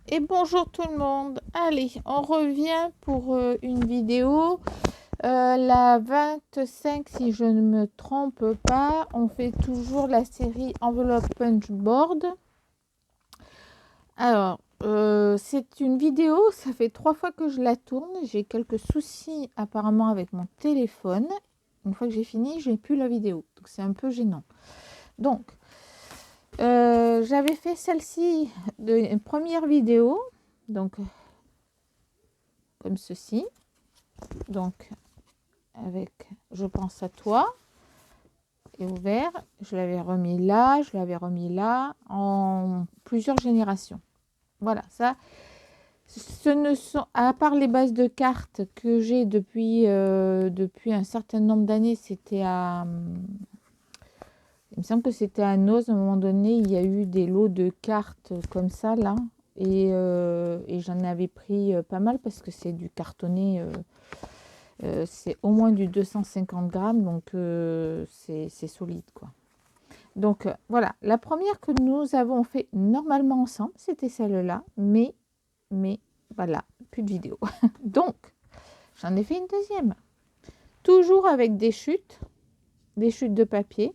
Et bonjour tout le monde. Allez, on revient pour une vidéo. La 25, si je ne me trompe pas. On fait toujours la série Enveloppe Punchboard. Alors, c'est une vidéo, ça fait 3 fois que je la tourne. J'ai quelques soucis apparemment avec mon téléphone. Une fois que j'ai fini, j'ai plus la vidéo. Donc c'est un peu gênant. Donc, j'avais fait celle-ci, une première vidéo. Donc, comme ceci. Donc, avec Je pense à toi et ouvert. Je l'avais remis là, je l'avais remis là, en plusieurs générations. Voilà, ça, ce ne sont, à part les bases de cartes que j'ai depuis un certain nombre d'années, c'était à... Il me semble que c'était à Noz, à un moment donné, il y a eu des lots de cartes comme ça, là. Et j'en avais pris pas mal parce que c'est du cartonné... c'est au moins du 250 grammes, donc c'est solide, quoi. Donc voilà, la première que nous avons fait normalement ensemble, c'était celle-là, mais voilà, plus de vidéo. Donc, j'en ai fait une deuxième. Toujours avec des chutes de papier,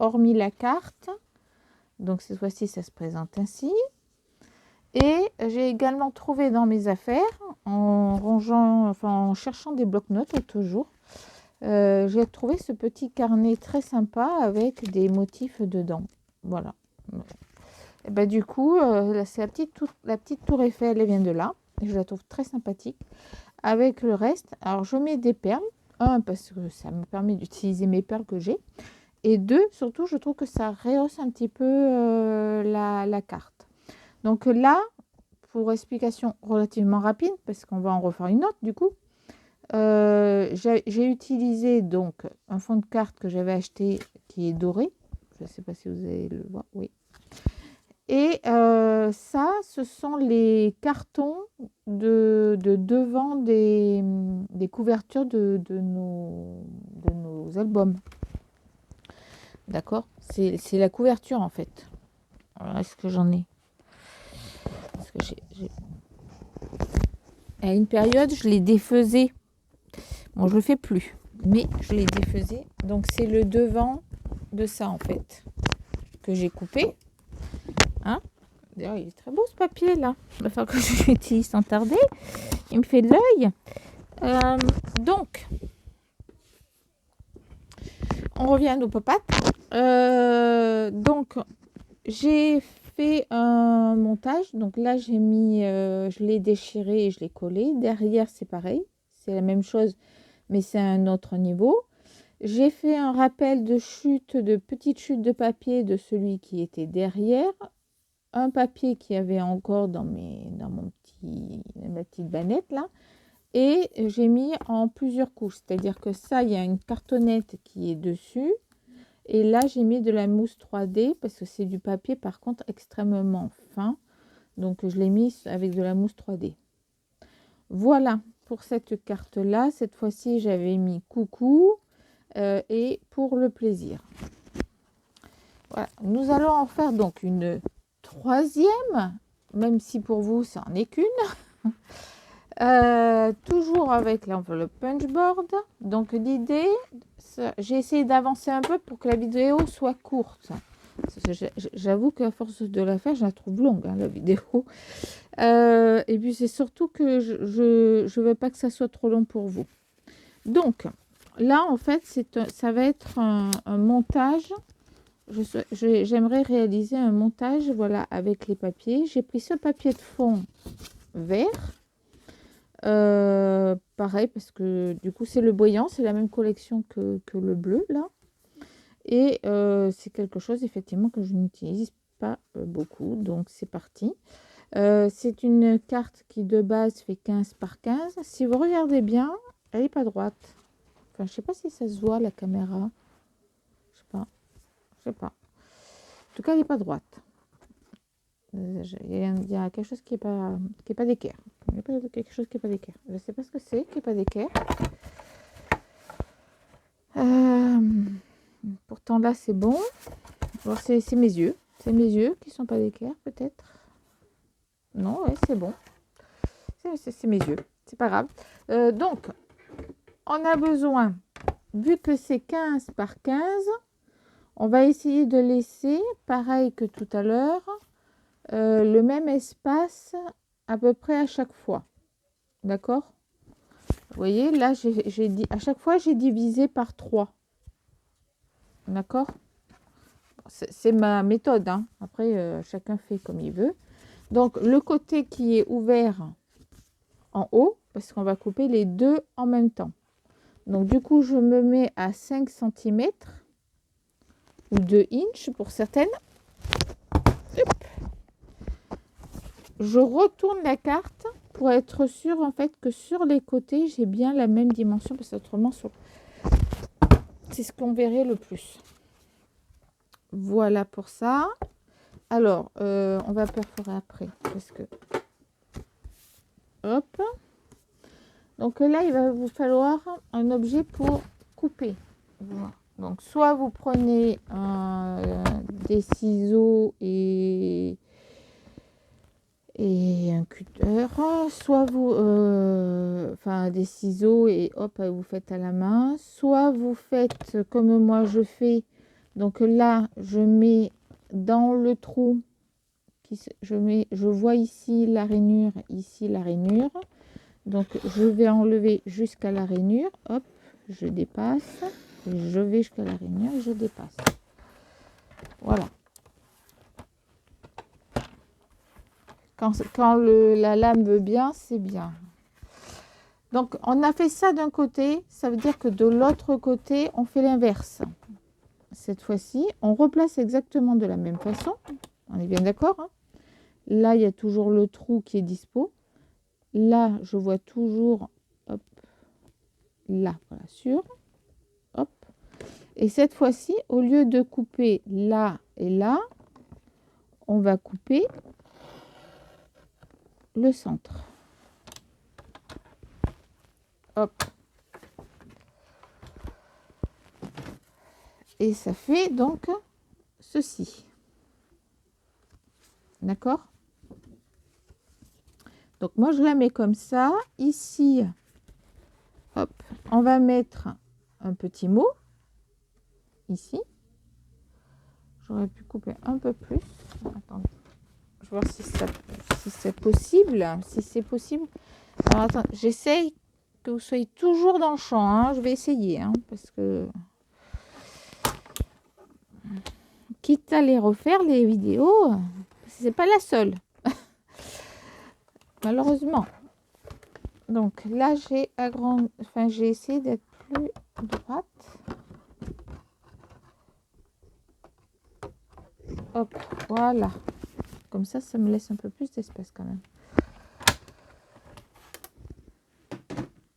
hormis la carte. Donc cette fois-ci, ça se présente ainsi. Et j'ai également trouvé dans mes affaires, en cherchant des blocs-notes toujours, j'ai trouvé ce petit carnet très sympa avec des motifs dedans. Voilà. Et ben, du coup, c'est la petite tour Eiffel, elle vient de là. Et je la trouve très sympathique. Avec le reste, alors je mets des perles. Un, parce que ça me permet d'utiliser mes perles que j'ai. Et deux, surtout, je trouve que ça rehausse un petit peu la carte. Donc là, pour explication relativement rapide, parce qu'on va en refaire une autre du coup, j'ai utilisé donc un fond de carte que j'avais acheté qui est doré. Je ne sais pas si vous allez le voir. Oui. Et ça, ce sont les cartons de devant des couvertures de nos albums. D'accord. C'est la couverture en fait. Alors, est-ce que j'en ai? Parce que à une période, je les défaisais. Bon, je le fais plus, mais je les défaisais. Donc c'est le devant de ça en fait que j'ai coupé. Hein? D'ailleurs, il est très beau ce papier là. Il va falloir que je l'utilise sans tarder. Il me fait de l'œil. Donc, on revient à nos popates. Donc, j'ai fait un montage. Donc là, j'ai mis, je l'ai déchiré et je l'ai collé. Derrière, c'est pareil. C'est la même chose, mais c'est à un autre niveau. J'ai fait un rappel de petites chutes de papier de celui qui était derrière. Un papier qui avait encore dans ma petite bannette là. Et j'ai mis en plusieurs couches. C'est-à-dire que ça, il y a une cartonnette qui est dessus. Et là, j'ai mis de la mousse 3D parce que c'est du papier par contre extrêmement fin. Donc, je l'ai mis avec de la mousse 3D. Voilà pour cette carte-là. Cette fois-ci, j'avais mis coucou et pour le plaisir. Voilà. Nous allons en faire donc une troisième, même si pour vous, ça n'en est qu'une. Toujours avec l'enveloppe punchboard. Donc l'idée, j'ai essayé d'avancer un peu pour que la vidéo soit courte. J'avoue qu'à force de la faire, je la trouve longue, hein, la vidéo. Et puis c'est surtout que je veux pas que ça soit trop long pour vous. Donc là, en fait, ça va être un montage. J'aimerais réaliser un montage, voilà, avec les papiers. J'ai pris ce papier de fond vert. Pareil, parce que du coup, c'est le brillant, c'est la même collection que le bleu, là. Et c'est quelque chose, effectivement, que je n'utilise pas beaucoup. Donc, c'est parti. C'est une carte qui, de base, fait 15 par 15. Si vous regardez bien, elle n'est pas droite. Enfin, je ne sais pas si ça se voit, la caméra. Je sais pas. Je sais pas. En tout cas, elle n'est pas droite. Il y a quelque chose qui est pas d'équerre. Il y a quelque chose qui n'est pas d'équerre. Je ne sais pas ce que c'est qui n'est pas d'équerre. Pourtant là c'est bon. Bon, c'est mes yeux. C'est mes yeux qui sont pas d'équerre peut-être. Non, ouais, c'est bon. C'est mes yeux. C'est pas grave. Donc, on a besoin, vu que c'est 15 par 15, on va essayer de laisser, pareil que tout à l'heure, le même espace à peu près à chaque fois. D'accord? Vous voyez, là, j'ai dit, à chaque fois, j'ai divisé par 3. D'accord? C'est ma méthode, hein. Après, chacun fait comme il veut. Donc, le côté qui est ouvert en haut, parce qu'on va couper les deux en même temps. Donc, du coup, je me mets à 5 cm ou 2 inches pour certaines. Hop. Je retourne la carte pour être sûre, en fait, que sur les côtés, j'ai bien la même dimension, parce qu'autrement, c'est ce qu'on verrait le plus. Voilà pour ça. Alors, on va perforer après, parce que... Hop. Donc là, il va vous falloir un objet pour couper. Voilà. Donc, soit vous prenez des ciseaux et un cutter, soit vous... enfin, des ciseaux et hop, vous faites à la main. Soit vous faites comme moi je fais. Donc là, je mets dans le trou, je vois ici la rainure, ici la rainure. Donc, je vais enlever jusqu'à la rainure. Hop, je dépasse. Je vais jusqu'à la rainure et je dépasse. Voilà. Quand la lame veut bien, c'est bien. Donc, on a fait ça d'un côté. Ça veut dire que de l'autre côté, on fait l'inverse. Cette fois-ci, on replace exactement de la même façon. On est bien d'accord, hein? Là, il y a toujours le trou qui est dispo. Là, je vois toujours... Hop. Là, voilà, sûr. Hop. Et cette fois-ci, au lieu de couper là et là, on va couper le centre. Hop. Et ça fait donc ceci. D'accord? Donc moi, je la mets comme ça. Ici, hop, on va mettre un petit mot. Ici. J'aurais pu couper un peu plus. Attendez. Je vais voir si c'est possible. Si c'est possible. Alors, attends, j'essaye que vous soyez toujours dans le champ. Hein. Je vais essayer. Hein, parce que... Quitte à les refaire, les vidéos, c'est pas la seule. Malheureusement. Donc là, j'ai essayé d'être plus droite. Hop, voilà. Comme ça me laisse un peu plus d'espace quand même.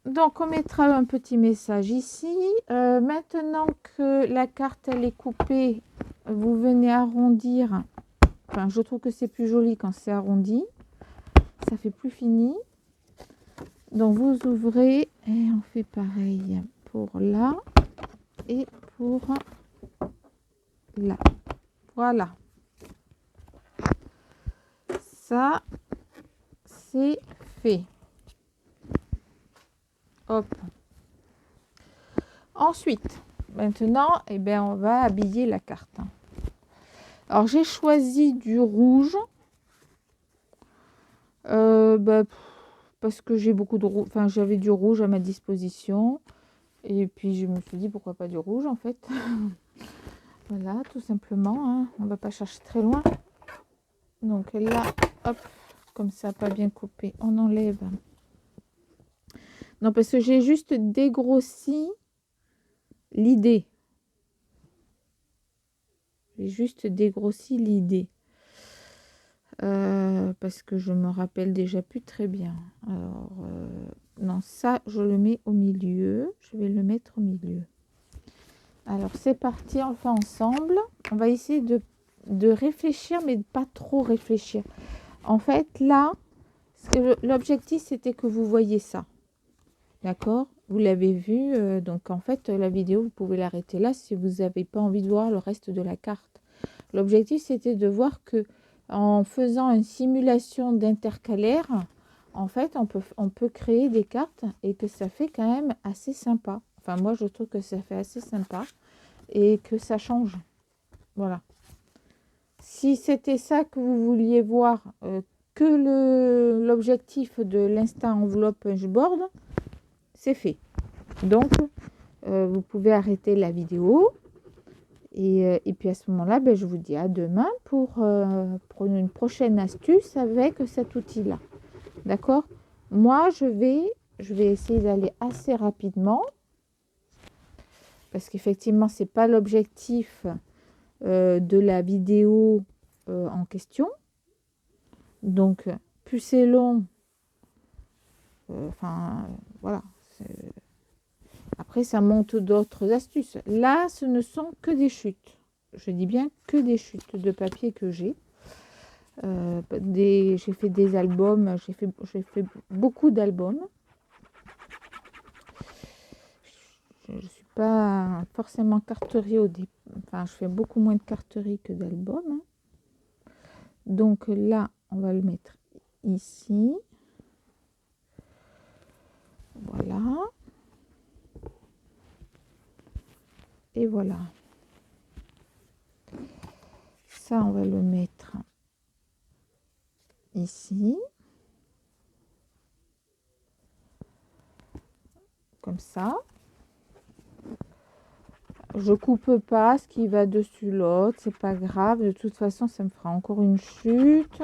Donc, on mettra un petit message ici. Maintenant que la carte, elle est coupée, vous venez arrondir. Enfin, je trouve que c'est plus joli quand c'est arrondi. Ça fait plus fini. Donc, vous ouvrez et on fait pareil pour là et pour là. Voilà. Ça, c'est fait. Hop. Ensuite, maintenant, eh bien, on va habiller la carte. Alors, j'ai choisi du rouge. Parce que j'ai beaucoup de rouge. Enfin, j'avais du rouge à ma disposition. Et puis, je me suis dit, pourquoi pas du rouge, en fait. Voilà, tout simplement. Hein. On ne va pas chercher très loin. Donc là, hop, comme ça, pas bien coupé, on enlève. Non, parce que j'ai juste dégrossi l'idée. J'ai juste dégrossi l'idée. Parce que je me rappelle déjà plus très bien. Alors, non, ça, je le mets au milieu. Je vais le mettre au milieu. Alors, c'est parti, on le fait ensemble. On va essayer de réfléchir, mais pas trop réfléchir. En fait, là, l'objectif, c'était que vous voyez ça. D'accord? Vous l'avez vu. Donc, en fait, la vidéo, vous pouvez l'arrêter là si vous n'avez pas envie de voir le reste de la carte. L'objectif, c'était de voir que en faisant une simulation d'intercalaire, en fait, on peut créer des cartes et que ça fait quand même assez sympa. Enfin, moi, je trouve que ça fait assez sympa et que ça change. Voilà. Si c'était ça que vous vouliez voir, que l'objectif de l'Insta enveloppe punchboard, c'est fait. Donc, vous pouvez arrêter la vidéo. Et puis à ce moment-là, ben, je vous dis à demain pour une prochaine astuce avec cet outil-là. D'accord? Moi, je vais essayer d'aller assez rapidement parce qu'effectivement, ce n'est pas l'objectif de la vidéo en question. Donc, plus c'est long, voilà. Après, ça monte d'autres astuces. Là, ce ne sont que des chutes. Je dis bien que des chutes de papier que j'ai. J'ai fait des albums, j'ai fait beaucoup d'albums. Je ne suis pas forcément carterie enfin, je fais beaucoup moins de carterie que d'albums. Hein. Donc là, on va le mettre ici. Voilà. Et voilà. Ça, on va le mettre ici. Comme ça. Je coupe pas ce qui va dessus l'autre, c'est pas grave. De toute façon, ça me fera encore une chute.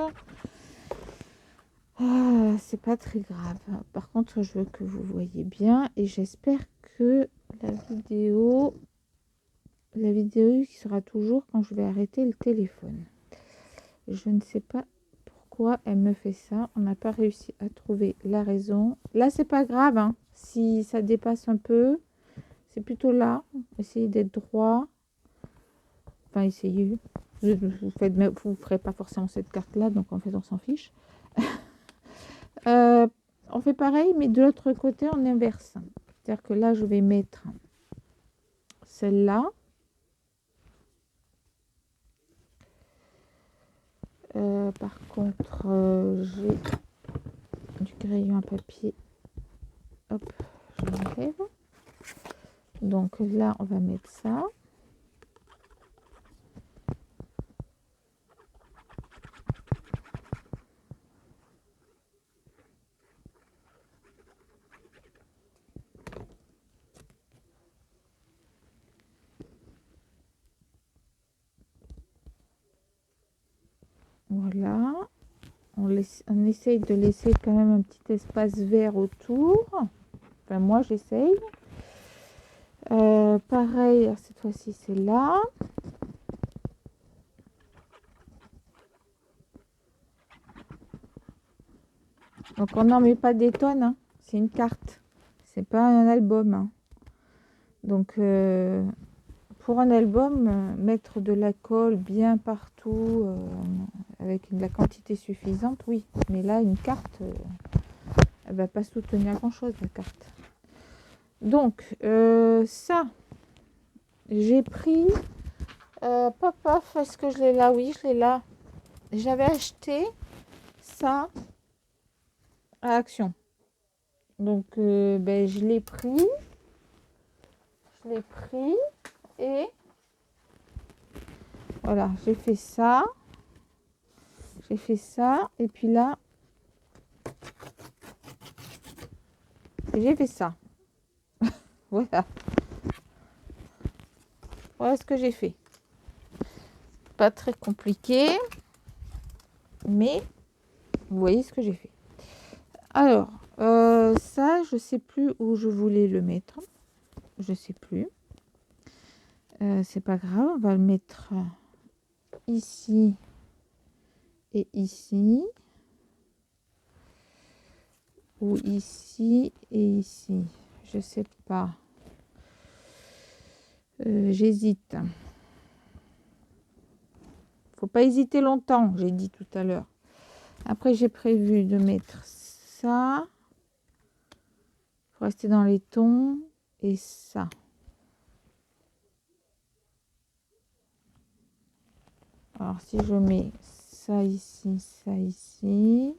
C'est pas très grave. Par contre, je veux que vous voyez bien et j'espère que la vidéo qui sera toujours quand je vais arrêter le téléphone. Je ne sais pas pourquoi elle me fait ça. On n'a pas réussi à trouver la raison. Là, c'est pas grave. Hein. Si ça dépasse un peu, c'est plutôt là. Essayez d'être droit. Enfin, essayez. Vous ne ferez pas forcément cette carte-là, donc en fait, on s'en fiche. On fait pareil, mais de l'autre côté, on inverse. C'est-à-dire que là, je vais mettre celle-là. Par contre, j'ai du crayon à papier. Hop, je l'enlève. Donc là, on va mettre ça. Voilà. On essaye de laisser quand même un petit espace vert autour. Enfin, moi, j'essaye. Pareil, cette fois-ci, c'est là. Donc, on n'en met pas des tonnes. Hein. C'est une carte. C'est pas un album. Hein. Donc, pour un album, mettre de la colle bien partout, avec la quantité suffisante, oui. Mais là, une carte, elle va pas soutenir grand-chose, la carte. Donc, ça, j'ai pris... paf, est-ce que je l'ai là? Oui, je l'ai là. J'avais acheté ça à Action. Donc, je l'ai pris. Et voilà, j'ai fait ça. Et puis là, j'ai fait ça. Voilà. Voilà ce que j'ai fait. Pas très compliqué. Mais vous voyez ce que j'ai fait. Alors, ça, je sais plus où je voulais le mettre. Je sais plus. C'est pas grave, on va le mettre ici et ici. Ou ici et ici. Je sais pas. J'hésite. Faut pas hésiter longtemps, j'ai dit tout à l'heure. Après, j'ai prévu de mettre ça. Faut rester dans les tons. Et ça. Alors, si je mets ça ici, ça ici.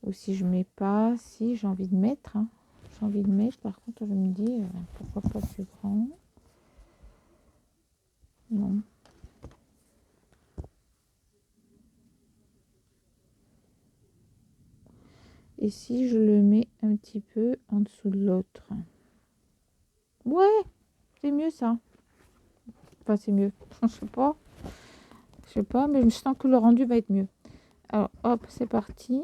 Ou si je mets pas, si j'ai envie de mettre, hein. J'ai envie de mettre, par contre je me dis pourquoi pas plus grand. Non. Et si je le mets un petit peu en dessous de l'autre. Ouais, c'est mieux ça. Enfin c'est mieux, je sais pas. Je sais pas, mais je sens que le rendu va être mieux. Alors hop, c'est parti.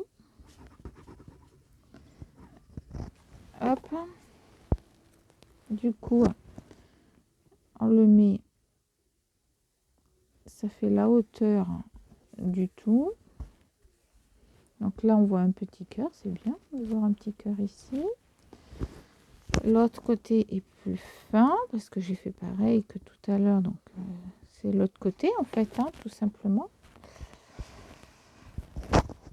Hop. Du coup, on le met, ça fait la hauteur du tout. Donc là, on voit un petit cœur, c'est bien de voir un petit cœur ici. L'autre côté est plus fin parce que j'ai fait pareil que tout à l'heure. Donc c'est l'autre côté en fait, hein, tout simplement.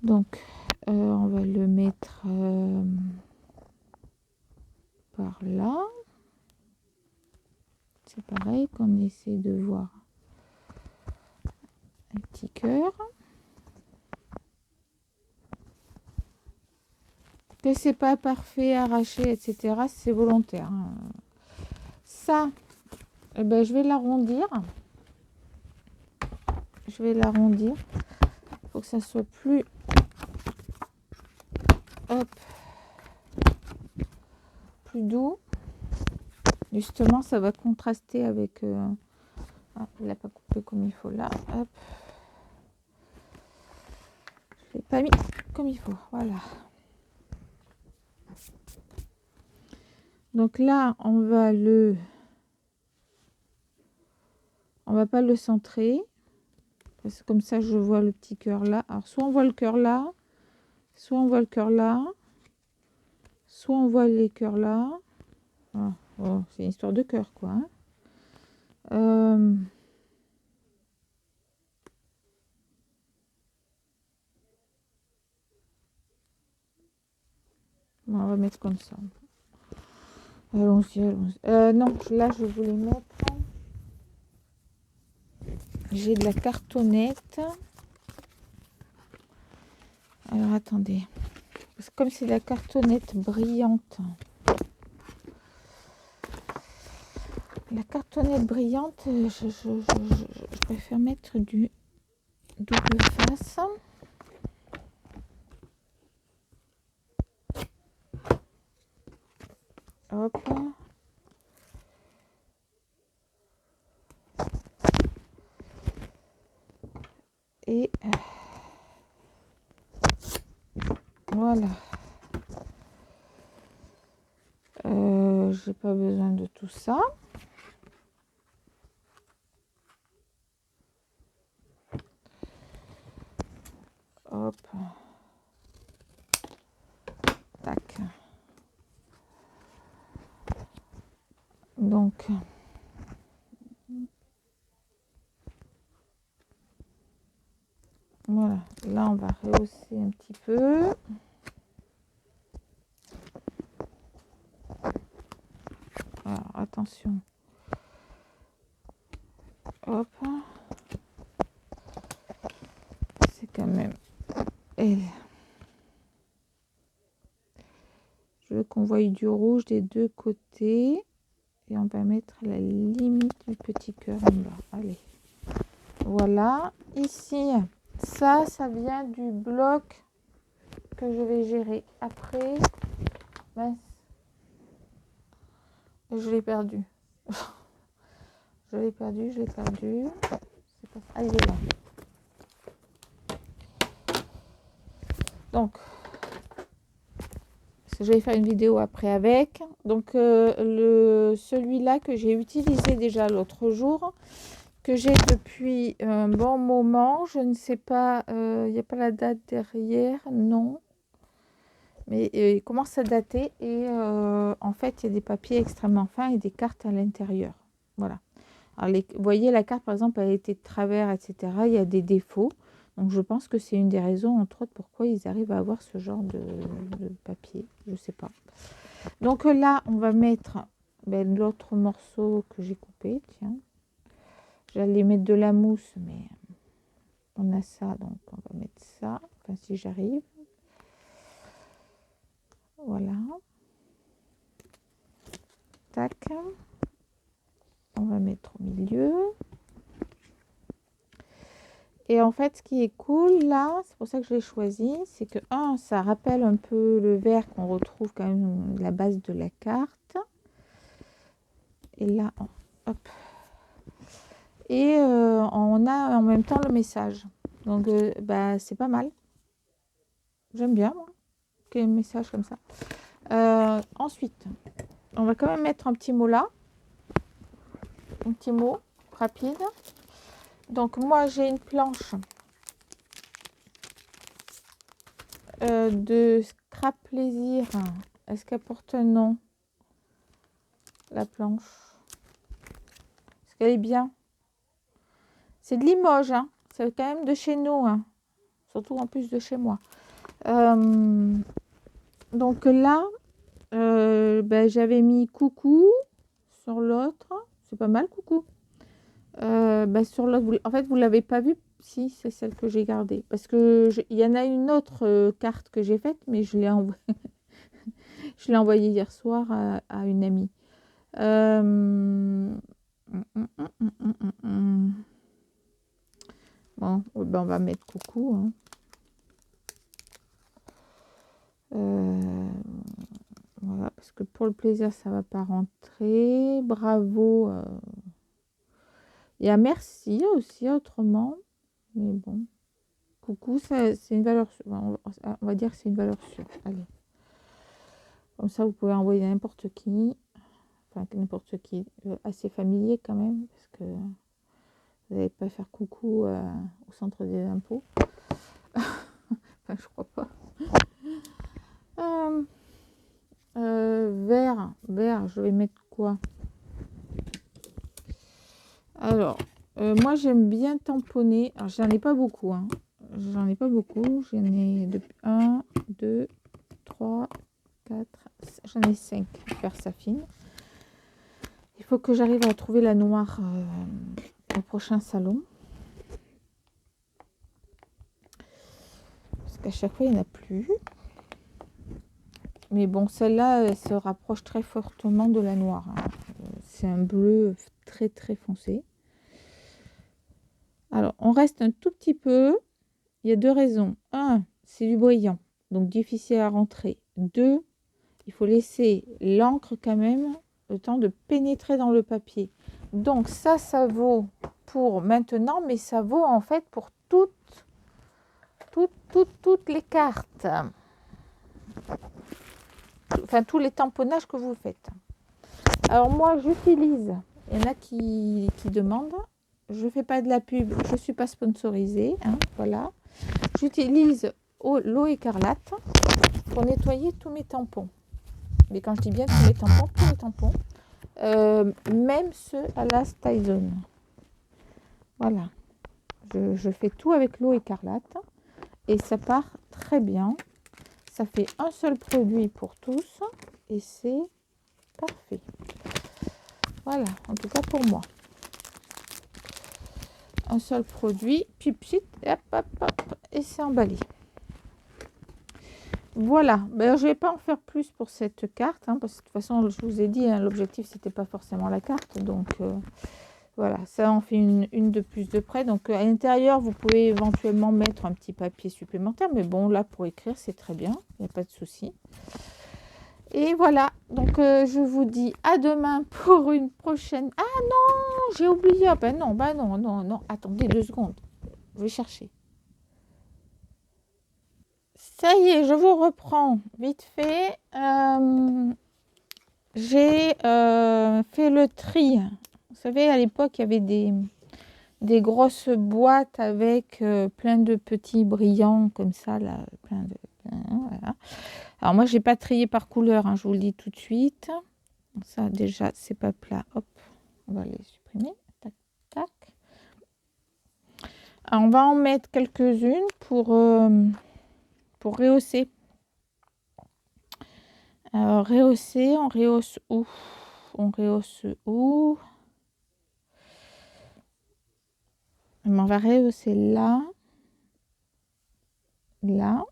Donc on va le mettre par là. C'est pareil qu'on essaie de voir un petit cœur. Que c'est pas parfait, arraché, etc. C'est volontaire. Hein. Ça, eh ben, je vais l'arrondir. Je vais l'arrondir pour que ça soit plus, hop, plus doux. Justement, ça va contraster avec. Ah, il n'a pas coupé comme il faut là. Hop. Je l'ai pas mis comme il faut. Voilà. Donc là, on va pas le centrer. Parce que comme ça, je vois le petit cœur là. Alors, soit on voit le cœur là, soit on voit le cœur là, soit on voit les cœurs là. Ah, oh, c'est une histoire de cœur, quoi. Hein. On va mettre comme ça. Allons-y, allons-y. Non, là, je voulais mettre... J'ai de la cartonnette. Alors, attendez. Parce que comme c'est de la cartonnette brillante... La cartonnette brillante, je préfère mettre du double face. Hop. Et voilà. J'ai pas besoin de tout ça. Hop. Tac. Donc, voilà. Là, on va rehausser un petit peu. Alors, attention. Hop. C'est quand même... Et je veux qu'on voie du rouge des deux côtés. Et on va mettre la limite du petit cœur en bas. Allez. Voilà. Ici, ça vient du bloc que je vais gérer après. Mince. Je l'ai perdu. Je l'ai perdu. C'est pas... Ah, il est là. Donc, je vais faire une vidéo après avec. Donc, celui-là que j'ai utilisé déjà l'autre jour, que j'ai depuis un bon moment. Je ne sais pas, il n'y a pas la date derrière, non. Mais il commence à dater et en fait, il y a des papiers extrêmement fins et des cartes à l'intérieur. Voilà. Alors, vous voyez, la carte, par exemple, elle a été de travers, etc. Il y a des défauts. Donc, je pense que c'est une des raisons, entre autres, pourquoi ils arrivent à avoir ce genre de papier. Je ne sais pas. Donc là, on va mettre l'autre morceau que j'ai coupé. Tiens. J'allais mettre de la mousse, mais on a ça, donc on va mettre ça, enfin si j'arrive. Voilà. Tac. On va mettre au milieu. Et en fait, ce qui est cool là, c'est pour ça que je l'ai choisi, c'est que ça rappelle un peu le vert qu'on retrouve quand même la base de la carte. Et là, hop. Et on a en même temps le message. Donc, c'est pas mal. J'aime bien, moi, qu'il y ait un message comme ça. Ensuite, on va quand même mettre un petit mot là. Un petit mot rapide. Donc, moi, j'ai une planche de Scrap Plaisir. Est-ce qu'elle porte un nom, la planche? Est-ce qu'elle est bien? C'est de Limoges, hein. C'est quand même de chez nous, hein. Surtout en plus de chez moi. Donc là, j'avais mis coucou sur l'autre. C'est pas mal, coucou. Sur l'autre, en fait, vous l'avez pas vu. Si, c'est celle que j'ai gardée. Parce que il y en a une autre carte que j'ai faite, mais je l'ai envoyée hier soir à une amie. Bon, on va mettre coucou. Hein. Voilà, parce que pour le plaisir, ça va pas rentrer. Bravo. Il y a merci aussi autrement. Mais bon. Coucou, ça, c'est une valeur sûre. On va dire que c'est une valeur sûre. Allez. Comme ça, vous pouvez envoyer à n'importe qui. Enfin, n'importe qui. Assez familier quand même. Parce que vous n'allez pas faire coucou au centre des impôts. Enfin, je crois pas. Vert, je vais mettre quoi? Alors, moi j'aime bien tamponner. Alors, j'en ai pas beaucoup. Hein. J'en ai pas beaucoup. J'en ai 1, 2, 3, 4. J'en ai 5 pour faire ça fine. Il faut que j'arrive à trouver la noire au prochain salon. Parce qu'à chaque fois, il n'y en a plus. Mais bon, celle-là, elle se rapproche très fortement de la noire. Hein. C'est un bleu très très foncé. Alors, on reste un tout petit peu. Il y a 2 raisons. 1, c'est du brillant, donc difficile à rentrer. 2, il faut laisser l'encre quand même le temps de pénétrer dans le papier. Donc ça vaut pour maintenant, mais ça vaut en fait pour toutes les cartes. Enfin, tous les tamponnages que vous faites. Alors moi, j'utilise, il y en a qui demandent, je ne fais pas de la pub, je ne suis pas sponsorisée, hein, voilà. J'utilise l'eau écarlate pour nettoyer tous mes tampons. Mais quand je dis bien tous les tampons, même ceux à la Styzone. Voilà. Je fais tout avec l'eau écarlate et ça part très bien. Ça fait un seul produit pour tous et c'est parfait. Voilà, en tout cas pour moi. Un seul produit, puis hop, et c'est emballé. Voilà, je ne vais pas en faire plus pour cette carte, hein, parce que de toute façon, je vous ai dit, hein, l'objectif, c'était pas forcément la carte. Donc, voilà, ça en fait une de plus de près. Donc, à l'intérieur, vous pouvez éventuellement mettre un petit papier supplémentaire. Mais bon, là, pour écrire, c'est très bien. Il n'y a pas de souci. Et voilà, donc je vous dis à demain pour une prochaine... Ah non, j'ai oublié. Non. Attendez 2 secondes. Je vais chercher. Ça y est, je vous reprends vite fait. J'ai fait le tri. Vous savez, à l'époque, il y avait des grosses boîtes avec plein de petits brillants comme ça. Là, voilà. Alors moi, j'ai pas trié par couleur, hein, je vous le dis tout de suite. Ça, déjà, c'est pas plat. Hop, on va les supprimer. Tac, tac. Alors, on va en mettre quelques-unes pour rehausser. Alors, rehausser, on rehausse où? On rehausse où? On va rehausser là. là.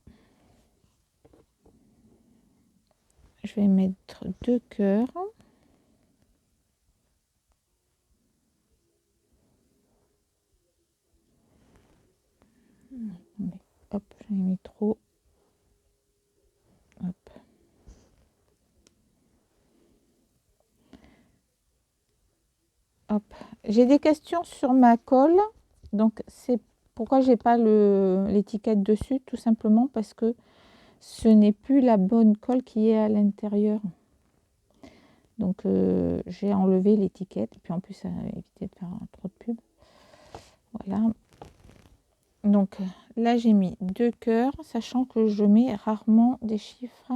Je vais mettre 2 cœurs. Hop, j'en ai mis trop. Hop. Hop. J'ai des questions sur ma colle. Donc, c'est pourquoi j'ai pas l'étiquette dessus. Tout simplement parce que ce n'est plus la bonne colle qui est à l'intérieur. Donc, j'ai enlevé l'étiquette. Et puis, en plus, ça a évité de faire trop de pub. Voilà. Donc, là, j'ai mis 2 cœurs, sachant que je mets rarement des chiffres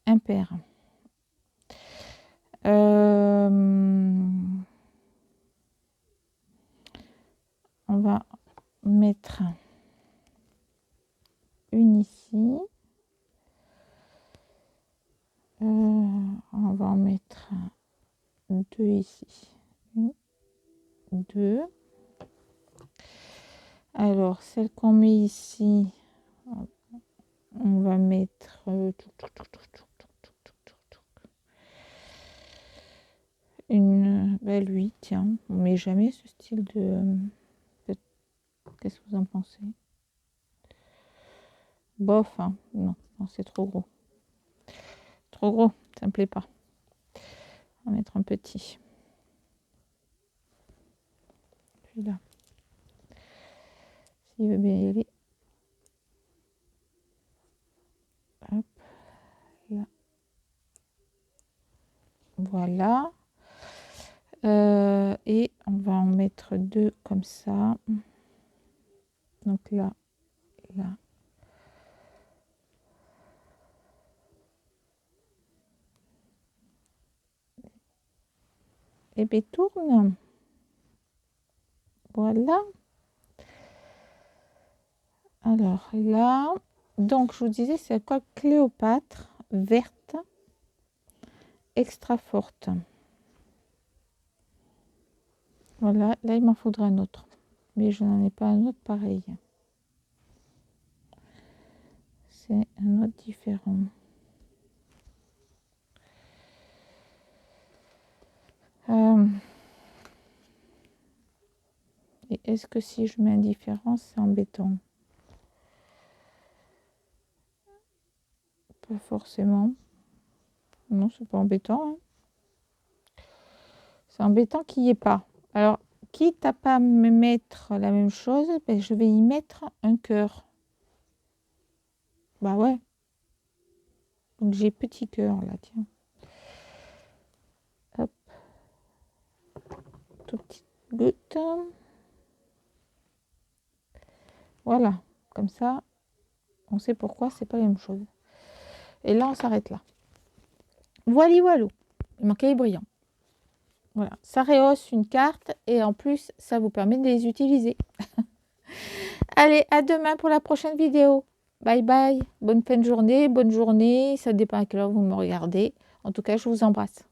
impairs. On va mettre une ici. On va en mettre 2 ici. 2. Alors, celle qu'on met ici, on va mettre une belle 8. Tiens, on met jamais ce style de... Qu'est-ce que vous en pensez? Bof, hein. Non, c'est trop gros. Trop gros, ça me plaît pas. On va mettre un petit. Celui-là. S'il veut bien y aller. Hop, là. Voilà. Et on va en mettre 2 comme ça. Donc là, là. Et bien tourne. Voilà. Alors là, donc je vous disais, c'est la colle Cléopâtre verte extra forte. Voilà, là il m'en faudra un autre, mais je n'en ai pas un autre pareil. C'est un autre différent. Et est-ce que si je mets un différent, c'est embêtant? Pas forcément. Non, c'est pas embêtant. Hein. C'est embêtant qu'il n'y ait pas. Alors, quitte à pas me mettre la même chose, ben, je vais y mettre un cœur. Bah ouais. Donc j'ai petit cœur là, tiens. Hop. Tout petite goutte. Voilà. Comme ça, on sait pourquoi c'est pas la même chose. Et là, on s'arrête là. Voilà, voilà. Il manquait les brillants. Voilà. Ça rehausse une carte et en plus, ça vous permet de les utiliser. Allez, à demain pour la prochaine vidéo. Bye bye. Bonne fin de journée, bonne journée. Ça dépend à quelle heure vous me regardez. En tout cas, je vous embrasse.